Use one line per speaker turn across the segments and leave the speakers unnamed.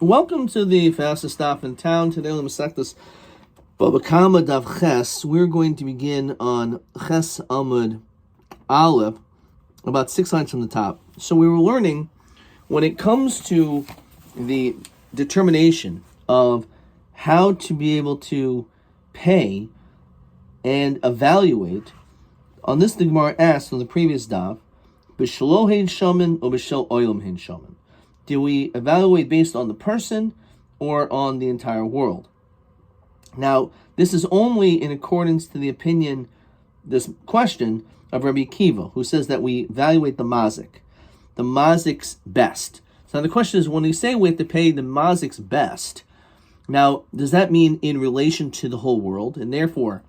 Welcome to the fastest stop in town. Today on the Masechtas Baba Kama Dav Ches, we're going to begin on Ches Amud Aleph, about 6 lines from the top. So we were learning when it comes to the determination of how to be able to pay and evaluate. On this, the Gemara asked on the previous daf, B'shelo hein shaman or b'shel oilam hein shaman? Do we evaluate based on the person or on the entire world? Now, this is only in accordance to the opinion, this question of Rabbi Kiva, who says that we evaluate the mazik's best. So now the question is, when we say we have to pay the mazik's best, now, does that mean in relation to the whole world? And therefore,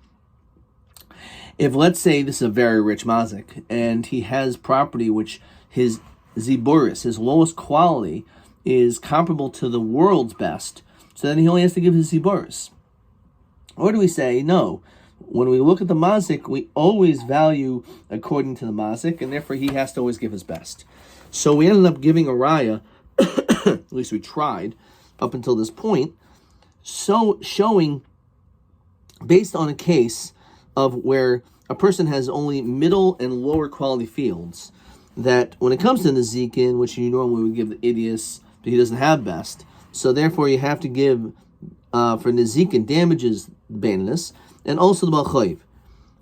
if let's say this is a very rich mazik, and he has property which his ziburis, his lowest quality, is comparable to the world's best, so then he only has to give his ziburis. Or do we say, no, when we look at the mazik, we always value according to the mazik, and therefore he has to always give his best. So we ended up giving a raya, at least we tried, up until this point, so showing, based on a case of where a person has only middle and lower quality fields, that when it comes to Nezikin, which you normally would give the idios, but he doesn't have best, so therefore you have to give for Nezikin damages Baininus, and also the Balchayv.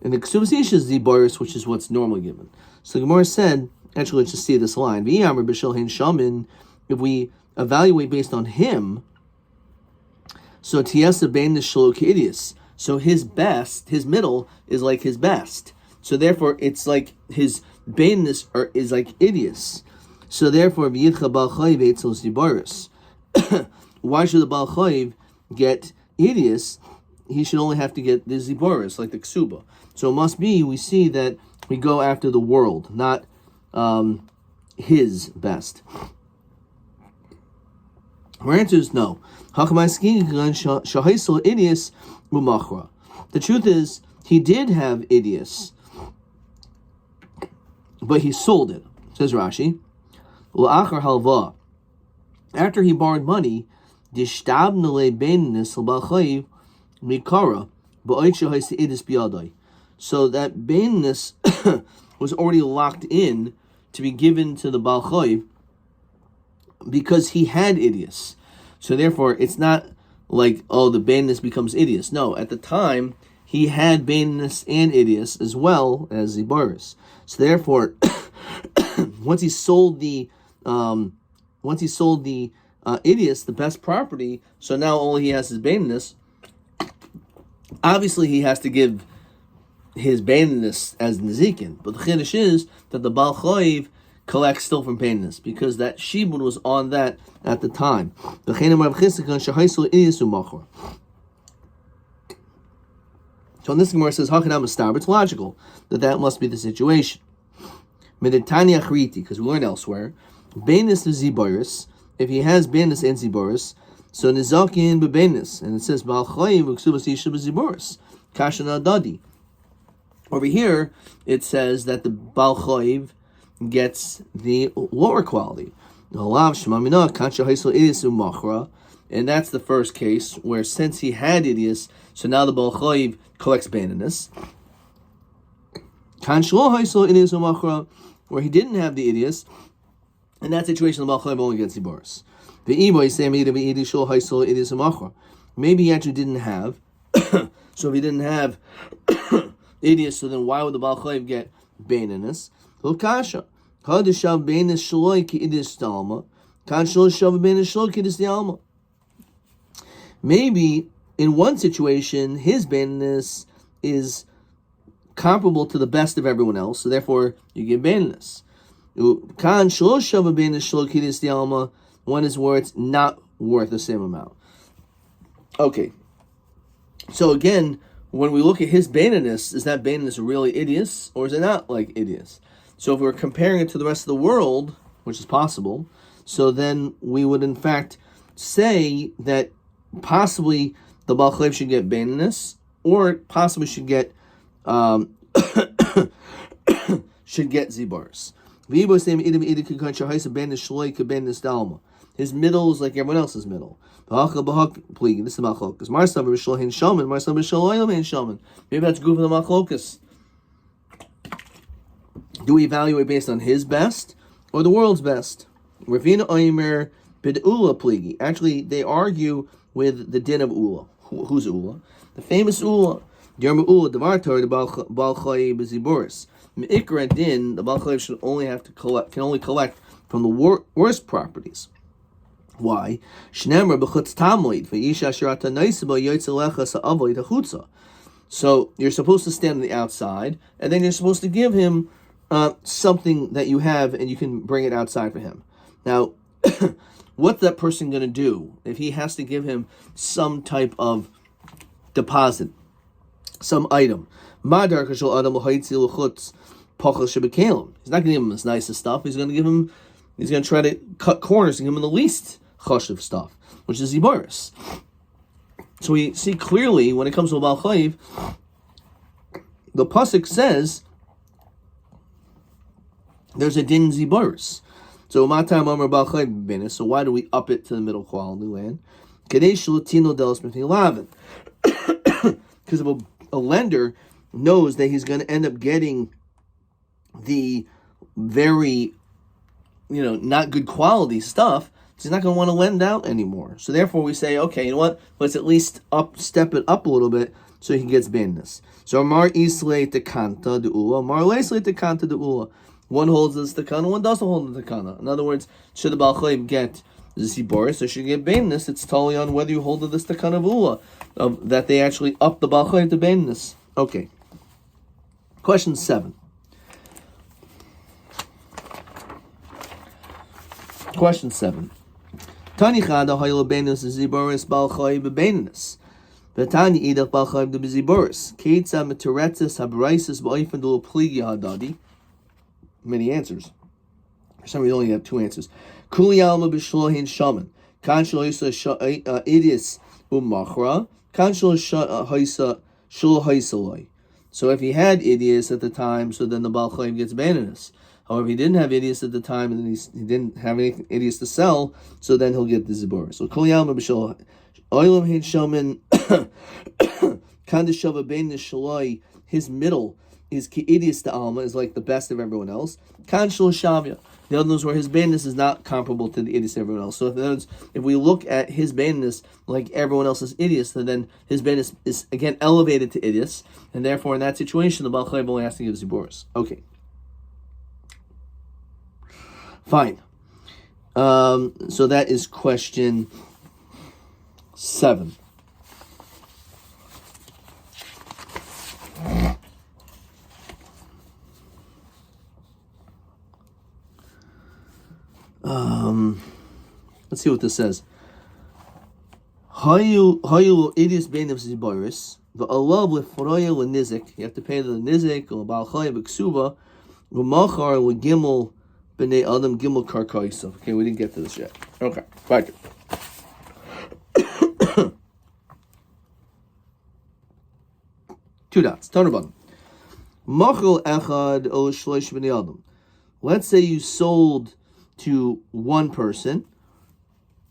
And the Ksubas Isha is the Boris, which is what's normally given. So the Gemara said, actually let's just see this line, if we evaluate based on him, so Tiesa Baininus Shalok Idios. So his best, his middle, is like his best. So therefore, it's like his bainness is like idios. So therefore, why should the Baal Chayiv get idios? He should only have to get the ziboris, like the ksuba. So it must be, we see that we go after the world, not his best. Our answer is no. The truth is, he did have idios, but he sold it. Says Rashi, after he borrowed money, so that bainness was already locked in to be given to the Baal Chayiv because he had idios. So therefore, it's not like, oh, the bainness becomes idios. No, at the time, he had bainness and idios as well as ziboris. So therefore, once he sold the idios, the best property, so now all he has is bainness. Obviously, he has to give his bainness as nezikin, but the chiddush is that the Baal Chayiv collects still from bainness because that shibud was on that at the time. So on this Gemara says, it's logical that must be the situation. Because we learned elsewhere, bainness is ziboris. If he has bainness and ziboris, so nizakin bebainness, and it says Baal Chayiv uksubas yishu b'ziboris kashana dadi. Over here, it says that the Baal Chayiv gets the lower quality. And that's the first case where since he had idios, so now the Baal Chayiv collects baininus. Where he didn't have the idios, in that situation the Baal Chayiv only gets the boris. Maybe he actually didn't have. So if he didn't have idios, so then why would the Baal Chayiv get baininus? Maybe in one situation his baininus is comparable to the best of everyone else, so therefore you give baininus. One is where it's not worth the same amount. Okay, so again, when we look at his baininus, is that baininus really idios, or is it not like idios? So if we're comparing it to the rest of the world, which is possible, so then we would in fact say that possibly the Baal Chayiv should get baininus, or possibly should get ziboris. His middle is like everyone else's middle. This is machlokas. Maybe that's good for the machlokas. Do we evaluate based on his best or the world's best? Ravina Oimer bid'ula pligi. Actually, they argue with the din of Ula. Who's Ula? The famous Ula. Yerma Ula Devartar the Baal Chai B'Ziboris. Me'ikra din, the Baal Chai should only collect from the worst properties. Why? Shnemar b'chutz tamoid v'yisha shirata naisaba yotzelecha sa'avoid hachutza. So you're supposed to stand on the outside, and then you're supposed to give him something that you have, and you can bring it outside for him. Now, what's that person going to do if he has to give him some type of deposit, some item? He's not going to give him his nicest stuff. He's going to try to cut corners and give him the least chashuv stuff, which is ziboris. So we see clearly when it comes to a Baal Chayiv, the pasuk says there's a din ziboris. So matam amar Baal Chayiv b'benis. So why do we up it to the middle quality land? Because if a lender knows that he's going to end up getting the very not good quality stuff, so he's not going to want to lend out anymore. So therefore we say, okay, you know what? Let's at least step it up a little bit so he gets bandness. So Amar Islay Tekanta de Ula, Amar Leislay Tekanta de Ula. One holds the Tekana, one doesn't hold the Tekana. In other words, should the Baal Chayiv get Ziboris or should he get bandness? It's totally on whether you hold the Tekana of Ula, that they actually up the Baal Chayiv to bandness. Okay. Question 7. Question 7. Tani chada hayla benus ziboris Baal Chayiv bebenus. V'tani idach Baal Chayiv de beziboris. Keitza meteretzes habraises ba'ofen dul pligi hadadi. Many answers. For some reason, we only have 2 answers. Kuli alma b'shlohin shaman. Kan shloisa idis umachra. Kan shloisa shlo haisaloi. So if he had idiots at the time, so then the Baal Chayiv gets bandness. However, he didn't have idiots at the time, and then he didn't have any idiots to sell, so then he'll get the zibor. So kol yalma b'shol oilam hein shomin kandishava bein nishaloi. His middle, his idiots to alma is like the best of everyone else. Kan shol shavya. The other ones where his bandness is not comparable to the idiots of everyone else. So if we look at his bandness like everyone else's idiots, then his bandness is again elevated to idiots, and therefore in that situation the Baal Chayiv only has to give ziboris. Okay. Fine. So that is question 7. Let's see what this says. Hayu idis beinam ziboris v'alav lefroya l'nizik. You have to pay the nizik or Baal Chayiv b'ksuba v'machar l'gimel b'nei adam gimel karkaisa. Okay, we didn't get to this yet. Okay, right. 2 dots. Tanurban. Machal echad o shloish b'nei adam. Let's say you sold to one person,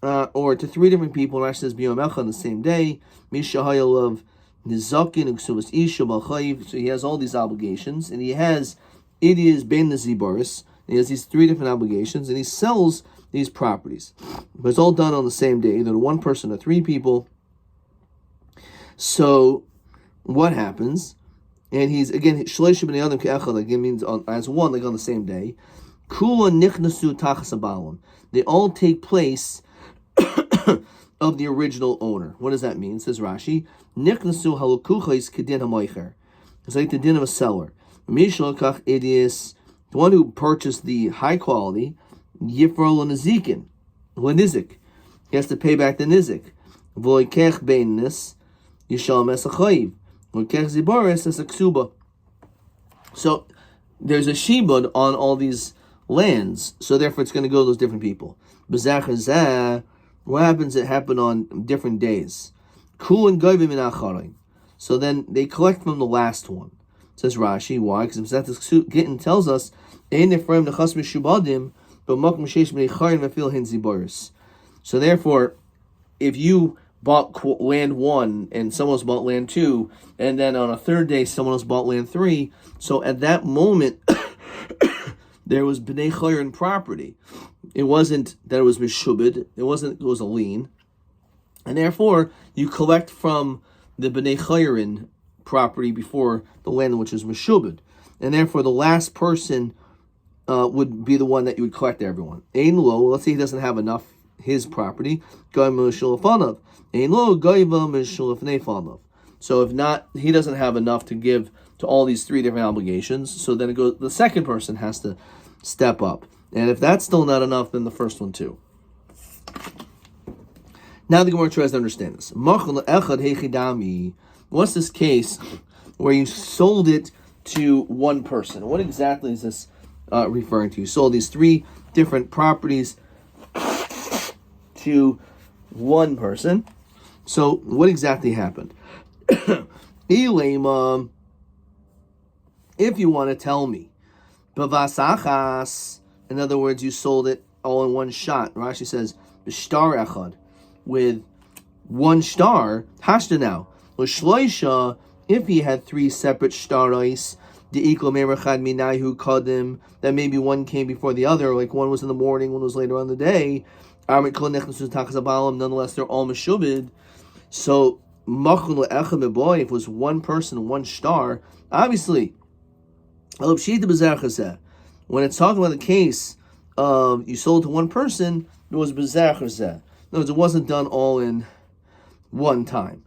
or to 3 different people. Rashi says b'yom echad on the same day. Mishahayalav nizakin uksuvas isha Baal Chayiv. So he has all these obligations, and he has idiyas ben ziboris. He has these 3 different obligations, and he sells these properties. But it's all done on the same day, either to one person or 3 people. So what happens? And he's again shloishim b'nei adam ke'echad. Again means as one, like on the same day. Kula nichnasu tachas habalim. They all take place of the original owner. What does that mean? Says Rashi, nichnasu halukuchais kedin hamoicher. It's like the din of a seller. Mishal kach idias. The one who purchased the high quality, yifrol l'nizikin, l'nizik. He has to pay back the nizik. V'loikech beinnis, yishal es achayiv. V'loikech ziboris es aksuba. So there's a shibud on all these lands, so therefore it's going to go to those different people. B'zachazah, what happens? It happened on different days. Kulin goyvim min acharim. So then they collect from the last one. Says Rashi, why? Because Mesilas Gittin tells us, "Ein Ephraim nechas mishubadim, but makom sheish b'nei charim v'fil hin ziboris." So therefore, if you bought land 1 and someone else bought land 2, and then on a third day someone else bought land 3, so at that moment there was b'nei chayrin property. It wasn't that it was mishubed. It was a lien, and therefore you collect from the b'nei chayrin property before the land which is mishubed, and therefore the last person would be the one that you would collect everyone. Ein lo, let's say he doesn't have enough his property. So if not, he doesn't have enough to give to all these 3 different obligations. So then it goes. The second person has to step up, and if that's still not enough, then the first one too. Now the Gemara tries to understand this. What's this case where you sold it to one person? What exactly is this referring to? You sold these 3 different properties to one person. So what exactly happened? Ilema, if you want to tell me, bavasachas, in other words, you sold it all in one shot. Rashi says, b'shtar echad, with one star, hashta now. L'shloisha, if he had 3 separate shtarais, de'iklo merachad minayu kadim, that maybe one came before the other, like one was in the morning, one was later on in the day, nonetheless they're all meshubid. So if it was one person, one star, obviously when it's talking about the case of you sold to one person, it was bezerach. In other words, it wasn't done all in one time.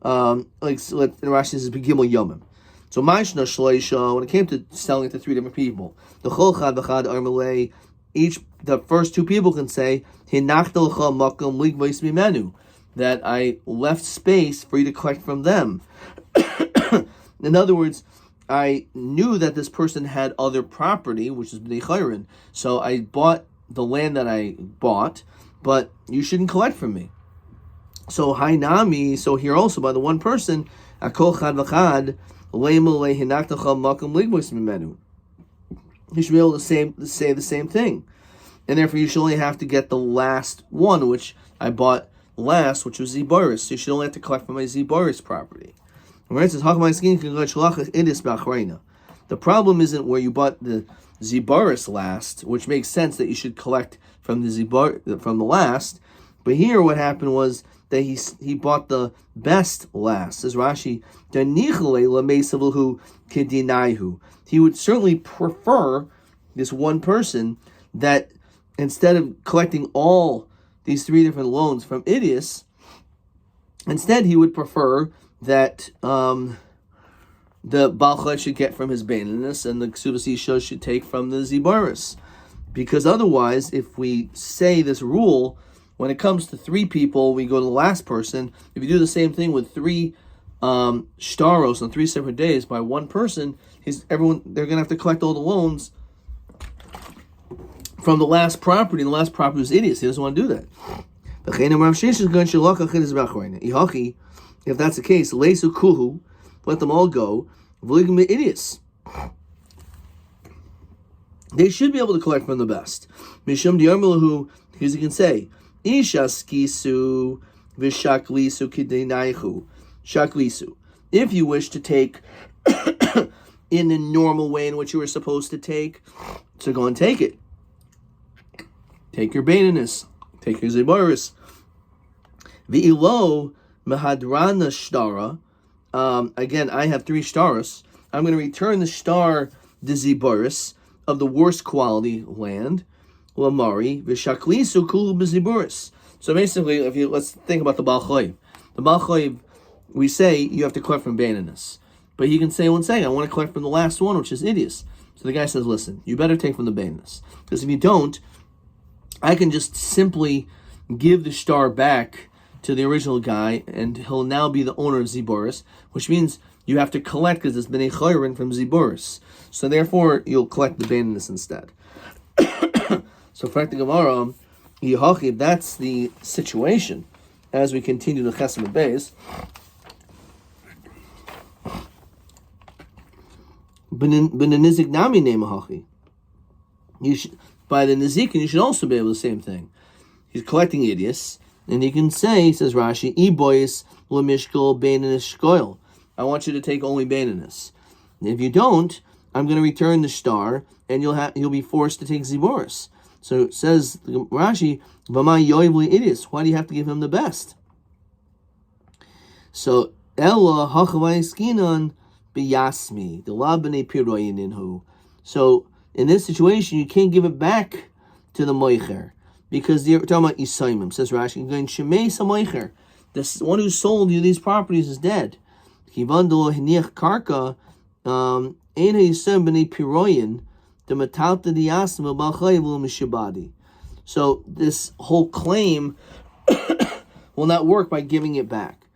Like Rashi says, begimel yomim. So ma'ishna shloisha, when it came to selling it to 3 different people, the chol chad v'chad armalei, the first 2 people can say, that I left space for you to collect from them. In other words, I knew that this person had other property, which is b'nei chayrin, so I bought the land that I bought, but you shouldn't collect from me. So hainami, so here also by the one person, akol chad v'chad, you should be able to say the same thing. And therefore you should only have to get the last one, which I bought last, which was Ziboris. So you should only have to collect from my Ziboris property. Right? So the problem isn't where you bought the Ziboris last, which makes sense that you should collect from the last. But here what happened was that he bought the best last. Says Rashi, he would certainly prefer this one person that instead of collecting all these 3 different loans from Idias, instead he would prefer that the Balchad should get from his Baininus and the Ksubas Isha should take from the Zibaris. Because otherwise, if we say this rule, when it comes to 3 people, we go to the last person. If you do the same thing with 3 shtaros on 3 separate days by one person, they're going to have to collect all the loans from the last property, and the last property was idiots. He doesn't want to do that. If that's the case, let them all go. Idiots. They should be able to collect from the best. Because you can say, Ishaskisu v'shaklisu kideinaichu. Shaklisu. If you wish to take in the normal way in which you were supposed to take, so go and take it. Take your Baininus. Take your Zibaris. V'ilo mahadrana shtara. Again, I have 3 shtaras. I'm going to return the shtar, the Zibaris, of the worst quality land. Lamari v'shaklisu kulu b'Zibaris. So basically, let's think about the Baal Chayiv. The Baal Chayiv, we say you have to collect from Baininus. But he can say one thing, I want to collect from the last one, which is Idias. So the guy says, listen, you better take from the Baininus. Because if you don't, I can just simply give the shtar back to the original guy, and he'll now be the owner of Ziboris, which means you have to collect, because it's b'nei chayrin from Ziboris. So therefore, you'll collect the Baininus instead. So for the Gemara, if that's the situation, as we continue the Chesed Beis, b'nenizik nami name hachi. By the Nizikin, you should also be able to do the same thing. He's collecting idiots, and he can say, says Rashi, "Ibois lemishkol beininus shkoil." I want you to take only beininus. If you don't, I'm going to return the star, and you'll be forced to take ziboris. So it says Rashi, "V'ma yoivli idiots." Why do you have to give him the best? So Ella hachavai skinan biyasmi the labene piroyin inhu. So in this situation, you can't give it back to the moicher because they're talking about isaimim. Says Rashi, "Going shemei samoicher." The one who sold you these properties is dead. Kivandolo hiniach karka ein haisem b'nei piroyin the matalta diyasmi b'alchayiv l'mishabadi. So this whole claim will not work by giving it back.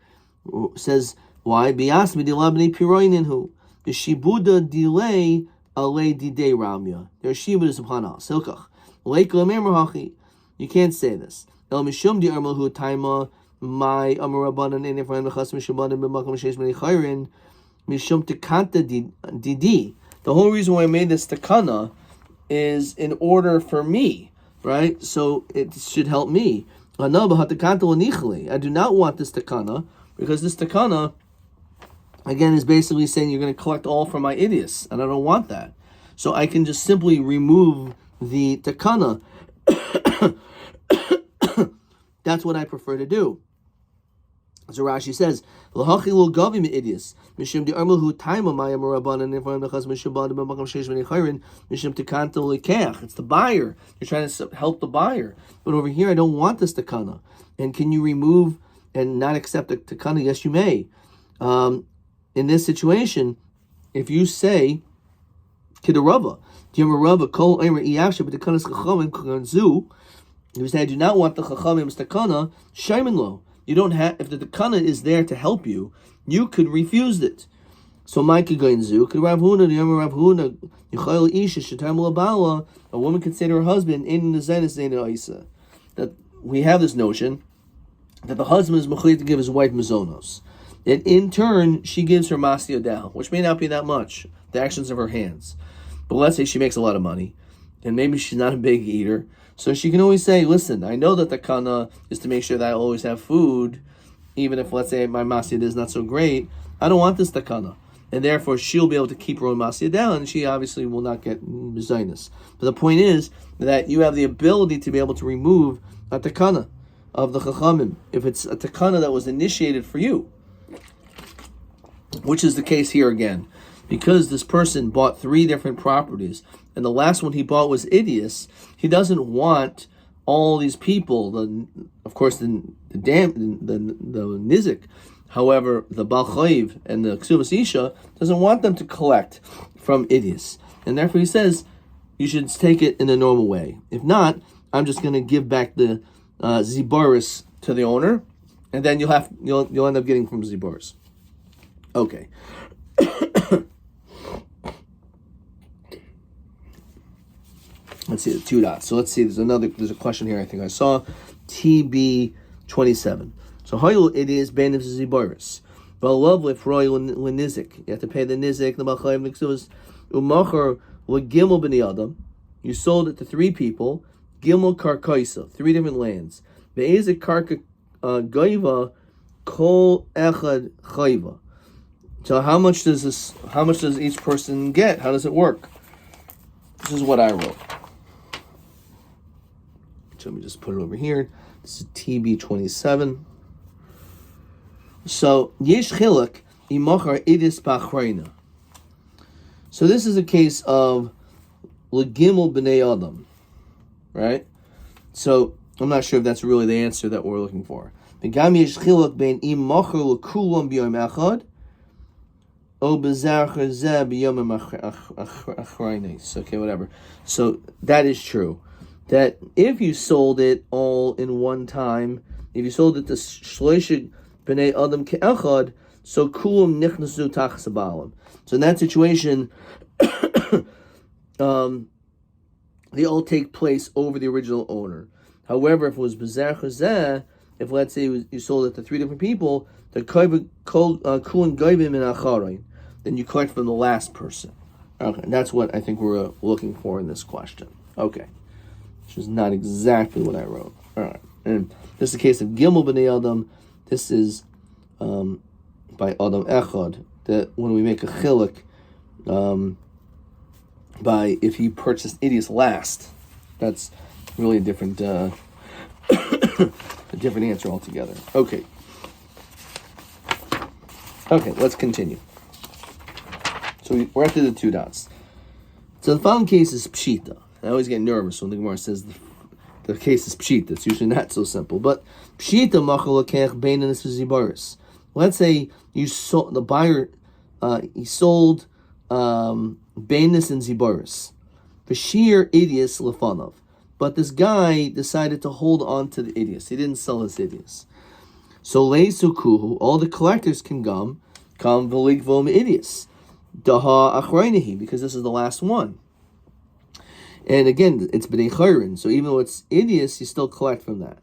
It says why? Biyasmi dilabnei piroyin inhu the shibuda delay alei didei ramya. Their shibuda subhana silkach leikol memrahachi. You can't say this. El mishum di armahu taima my amarabanan in ifran mechas mishabanan b'makam sheish b'nei chayrin mishum tekanta didi. The whole reason why I made this takana is in order for me, right? So it should help me. I do not want this takana because this takana, again, is basically saying you're going to collect all from my idiots, and I don't want that. So I can just simply remove the takana. That's what I prefer to do. So Rashi says, "L'hachi lo gavi me'idius mishum de'armahu taima maya marabanan in front of mechas mishabad b'makam sheish b'nei chayrin mishum tekanta lekech." It's the buyer. You're trying to help the buyer, but over here I don't want this takana. And can you remove and not accept the takana? Yes, you may. In this situation, if you say kidarava, diyamarava kol eimer iyasha b'takanas chachamim kanzu, you say I do not want the chachamim's takana shaymin lo. You don't have, if the takana is there to help you, you could refuse it. So Micah Gainzu could Rav Huna, the Yom Rav Huna, Yichayel Isha, Shatam Labala, a woman could say to her husband, in the Zenis Zena Isa, that we have this notion that the husband is mechuyet to give his wife mazonos. And in turn, she gives her masya down, which may not be that much, the actions of her hands. But let's say she makes a lot of money, and maybe she's not a big eater. So she can always say, listen, I know that the kana is to make sure that I always have food, even if, let's say, my masjid is not so great. I don't want this takana. And therefore, she'll be able to keep her own masjid down, and she obviously will not get mizainis. But the point is that you have the ability to be able to remove a takana of the chachamim, if it's a takana that was initiated for you, which is the case here again. Because this person bought 3 different properties, and the last one he bought was Idius, he doesn't want all these people, the Nizik, however, the Baal Chayiv and the Ksuvas Isha, doesn't want them to collect from Idius. And therefore he says, you should take it in the normal way. If not, I'm just going to give back the Ziboris to the owner, and then you'll end up getting from Ziboris. Okay. Let's see the 2 dots. So let's see. There's a question here. I think I saw TB27. So hoyl it is ben of ziboris. But love with royal nizik. You have to pay the nizik. The malchayim nixus umacher legimel b'nei adam. You sold it to 3 people. Gimel karkaisa, 3 different lands. Be'ezik karka goiva kol echad chayva. So how much does each person get? How does it work? This is what I wrote. So let me just put it over here. This is TB27. So yesh chiluk imachar idis b'achreina. So this is a case of legimel b'nei adam, right? So I'm not sure if that's really the answer that we're looking for. V'gam yesh chiluk ben imachar lekulam b'yom echad. Okay, whatever. So that is true. That if you sold it all in one time, if you sold it to Shloshig B'nei Adam Ke'echad, so Kulam Nichnasu Tachas Abalim. So in that situation, they all take place over the original owner. However, if it was B'zer Chazeh, if let's say you sold it to 3 different people, the Kulam Goivim in Acharein, then you collect from the last person. Okay, that's what I think we're looking for in this question. Okay, which is not exactly what I wrote. All right. And this is the case of Gimel B'nei Adam. This is by Adam Echad, that when we make a chiluk, by if he purchased Idius last, that's really a different a different answer altogether. Okay, let's continue. So we're after the two dots. So the following case is Pshita. I always get nervous when the Gemara says the case is Pshita. It's usually not so simple. But Pshita machal lekech beininus v'zibaris. Let's say you sold the buyer. He sold beininus and zibaris. V'shir idius lefanov. But this guy decided to hold on to the idius. He didn't sell his idius. So leisukuhu, all the collectors can come v'ligvom idius. Daha achreinihi, because this is the last one. And again, it's b'nei chayrin, so even though it's idius, you still collect from that.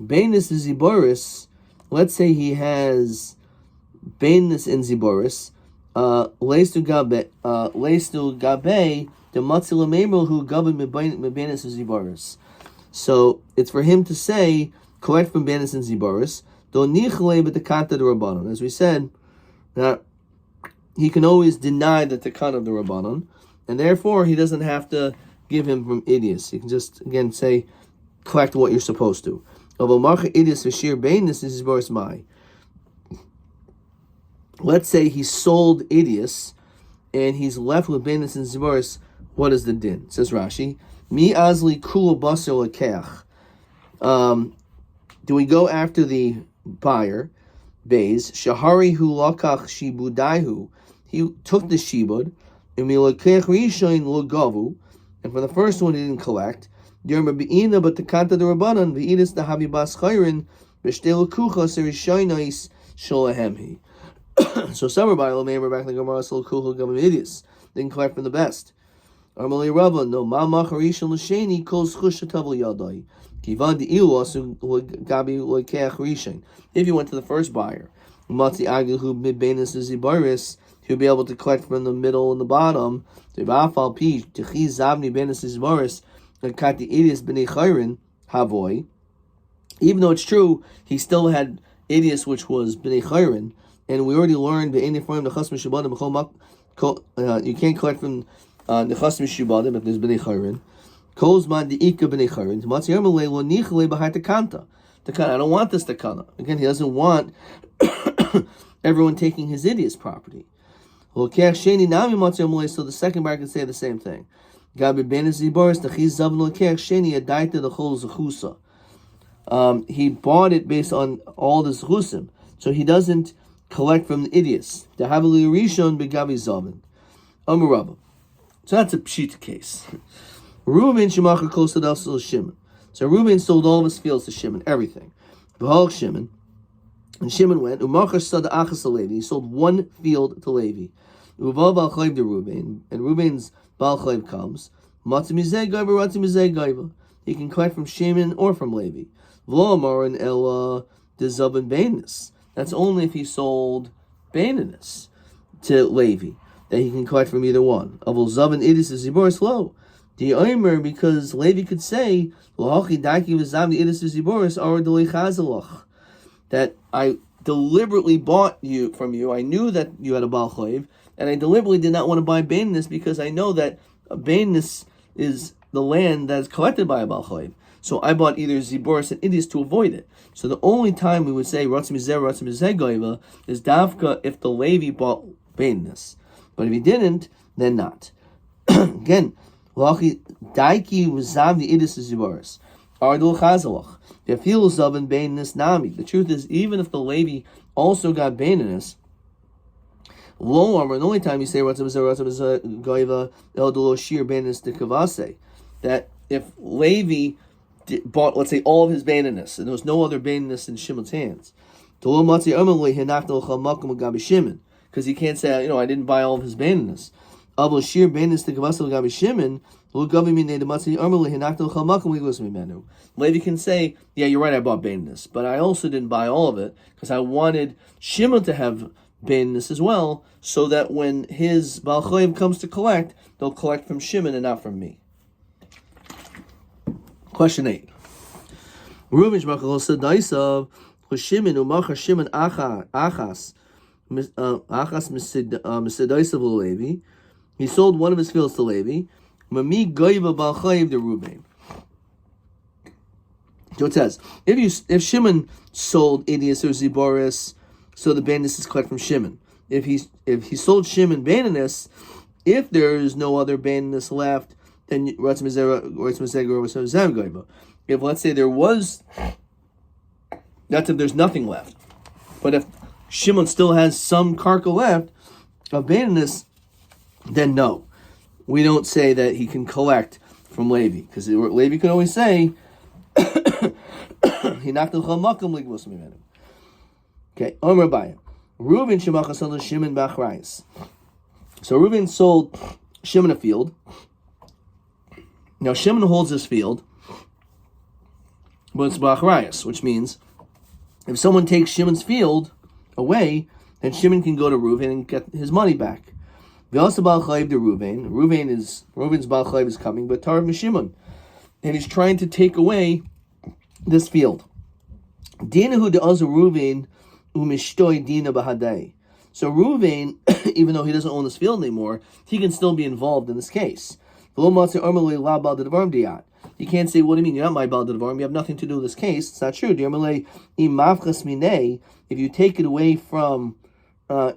Beinis ziboris, let's say he has beinis in ziboris, leistu gabe, the matzil memel who govern beinis ziboris. So it's for him to say, collect from beinis and ziboris, do nichle b'tekata the rabbanon. As we said, that he can always deny the tekan of the rabbanon, and therefore he doesn't have to give him from idius. You can just, again, say, collect what you're supposed to. Let's say he sold idius, and he's left with beinis and ziboris. What is the din? Says Rashi, Mi azli kula basel lekech. Do we go after the buyer? Beis shahari hu lakach shibudaihu. He took the shibud, and for the first one he didn't collect. So some Rabbi remember back in the Gemara idiots didn't collect from the best. If you went to the first buyer, he'll be able to collect from the middle and the bottom. Even though it's true, he still had idius, which was b'nei chayrin, and we already learned you can't collect from nechas mishubadim if there's b'nei chayrin. I don't want this takana. Again, he doesn't want everyone taking his idiot's property. So the second buyer can say the same thing. He bought it based on all the zchusim, so he doesn't collect from the idiots. So that's a pshita case. Reuben shemacher close to Shimon. So Reuben sold all of his fields to Shimon, everything. Shimon. And Shimon went, Umachar sada achas Levi. He sold one field to Levi. Uval bal chayv to Reuben, and Reuben's bal chayv comes. Matzimizeh gaiva, ratzimizeh gaiva. He can collect from Shimon or from Levi. V'lo amarin ela dezaben beinis. That's only if he sold beininus to Levi, that he can collect from either one. Avol zaben idis is ziboris lo. The omer, because Levi could say, Lahachi daki v'zavni idis v'ziboris ar delei chazalach, that I deliberately bought you from you. I knew that you had a Baal Chayv, and I deliberately did not want to buy beininus because I know that beininus is the land that is collected by a Baal Chayv. So I bought either Ziboris and Idius to avoid it. So the only time we would say Ratzim Mizeh Goiva is Davka if the Levi bought beininus. But if he didn't, then not. Again, Lachi Daiki V'Zavni Idius Ziboris. Ardul Chazalach. The truth is, even if the Levi also got beininus, lo armor, the only time you say that if Levi bought, let's say, all of his beininus, and there was no other beininus in Shimon's hands, because he can't say, I didn't buy all of his beininus. Levi can say, yeah, you're right, I bought beininus, but I also didn't buy all of it because I wanted Shimon to have beininus as well, so that when his Baal Chayv comes to collect, they'll collect from Shimon and not from me. Question 8. Reuven shmachal sadaisav Shimon u'machar Shimon achas misidaisav Levi. He sold one of his fields to Levi. Mami goiva bal chayiv de Reuven. So it says, if Shimon sold Idias or Ziboris, so the Baininus is collected from Shimon. If he sold Shimon Baininus, if there is no other Baininus left, then if let's say there was, that's if there's nothing left. But if Shimon still has some karka left of Baininus, then no. We don't say that he can collect from Levi, because Levi could always say, he knocked the chamakam ligvos mimenu. Okay, Rabbi. Reuven shemachas Shimon b'achrayis. So Reuven sold Shimon a field. Now Shimon holds this field, but it's b'achrayis, which means if someone takes Shimon's field away, then Shimon can go to Reuven and get his money back. V'also bal chayiv to Reuven. Reuven's bal chayiv is coming, but Tarav Mishimon, and he's trying to take away this field. Dinahu de'azu Reuven u'mishtoi dina b'hadei. So Reuven, even though he doesn't own this field anymore, he can still be involved in this case. You can't say, what do you mean? You're not my bal d'dvarim. You have nothing to do with this case. It's not true. If you take it away from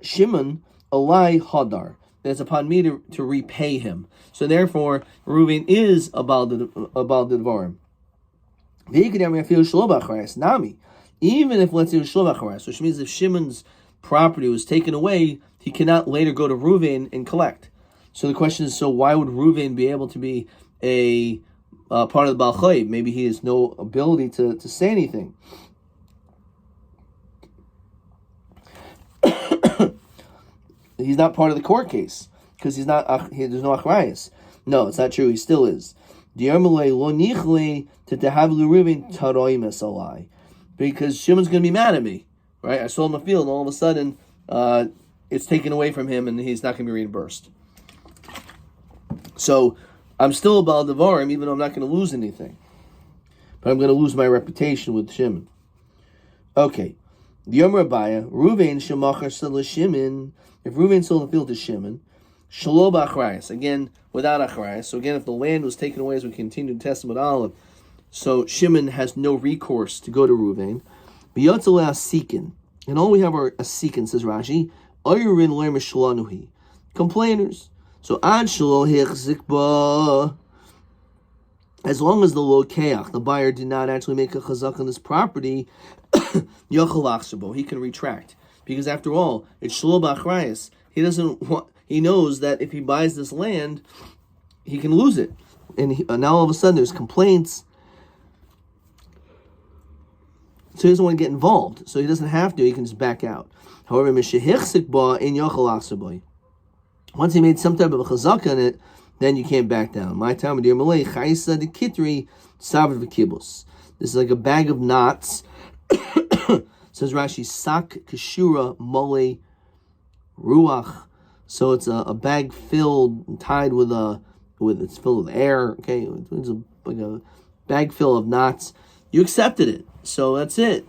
Shimon, alai hadar, that's upon me to repay him. So therefore, Reuven is a bal d'dvarim. Nami. Even if, let's say, it was shlo b'acharais, which means if Shimon's property was taken away, he cannot later go to Reuven and collect. So the question is, so why would Reuven be able to be a part of the Baal Chayiv? Maybe he has no ability to say anything. He's not part of the court case, because there's no achrayas. No, it's not true. He still is. Because Shimon's going to be mad at me, right? I sold him a field, and all of a sudden, it's taken away from him, and he's not going to be reimbursed. So, I'm still a bal d'varim, even though I'm not going to lose anything. But I'm going to lose my reputation with Shimon. Okay. The Yom Rabbi, Reuven shemachar sel Shimon. If Reuven sold the field to Shimon, shelo b'achrayas. Again, without achrayas. So again, if the land was taken away, as we continue to test with Aleph, so Shimon has no recourse to go to Reuven. B'yotzalei asikin. And all we have are asikin, says Rashi. Ayurin le'er mishlanuhi. Complainers. So ad shelo hechzik ba. As long as the lokeach, the buyer, did not actually make a chazak on this property, yochel achshabo, he can retract. Because after all, it's shelo b'achrayas. He knows that if he buys this land, he can lose it. And now all of a sudden there's complaints. So he doesn't want to get involved. So he doesn't have to, he can just back out. However, mishehichzik ba in yochel achshabo. Once he made some type of a chazak on it, then you can't back down. My time with your Malay, Chaisa de Kitri, Savr v'Kibbutz. This is like a bag of knots. Says Rashi, Sak Kashura Mole Ruach. So it's a bag filled, tied it's filled with air. Okay, it's like a bag full of knots. You accepted it, so that's it.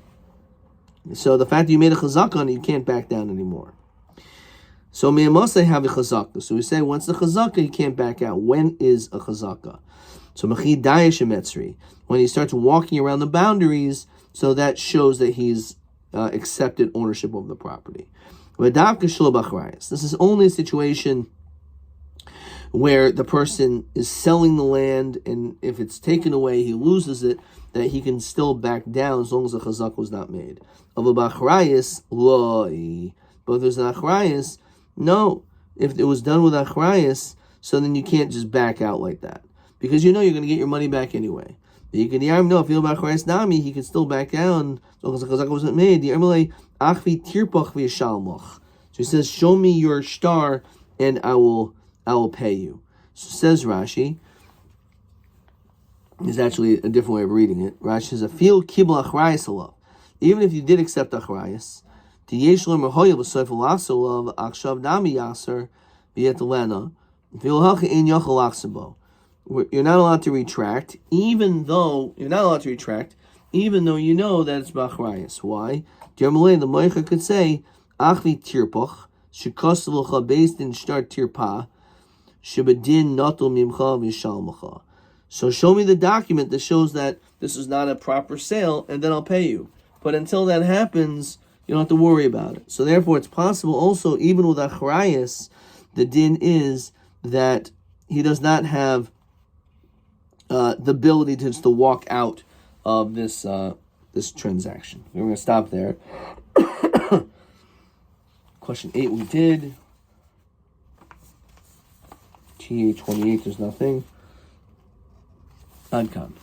So the fact that you made a chazak on it, you can't back down anymore. So miyamosei have a chazaka. So we say once the chazaka, you can't back out. When is a chazaka? So machi dayesh emetzri, when he starts walking around the boundaries, so that shows that he's accepted ownership of the property. This is only a situation where the person is selling the land, and if it's taken away, he loses it, that he can still back down as long as the chazaka was not made. Of a b'achrayis loi, but if there's an achrayis, no. If it was done with achrayis, so then you can't just back out like that, because you know you're going to get your money back anyway. You can no, if you know about achrayis nami, he can still back down as long as the chazaka wasn't made. So he says, "Show me your star, and I will pay you." So says Rashi. There's actually a different way of reading it. Rashi says, "Afil kibul achrayis alav." Even if you did accept achrayis, you're not allowed to retract, even though you're not allowed to retract, even though you know that it's b'achrayus. Why? The moicha could say, achli tirpoch, shekosel l'cha based in shtar tirpa, shebedin natul mimcha v'yishalmacha. So show me the document that shows that this is not a proper sale, and then I'll pay you. But until that happens, you don't have to worry about it. So therefore, it's possible also, even with achrayus, the din is that he does not have the ability to just to walk out of this this transaction. We're going to stop there. Question 8 we did. TA 28, there's nothing. Adkan.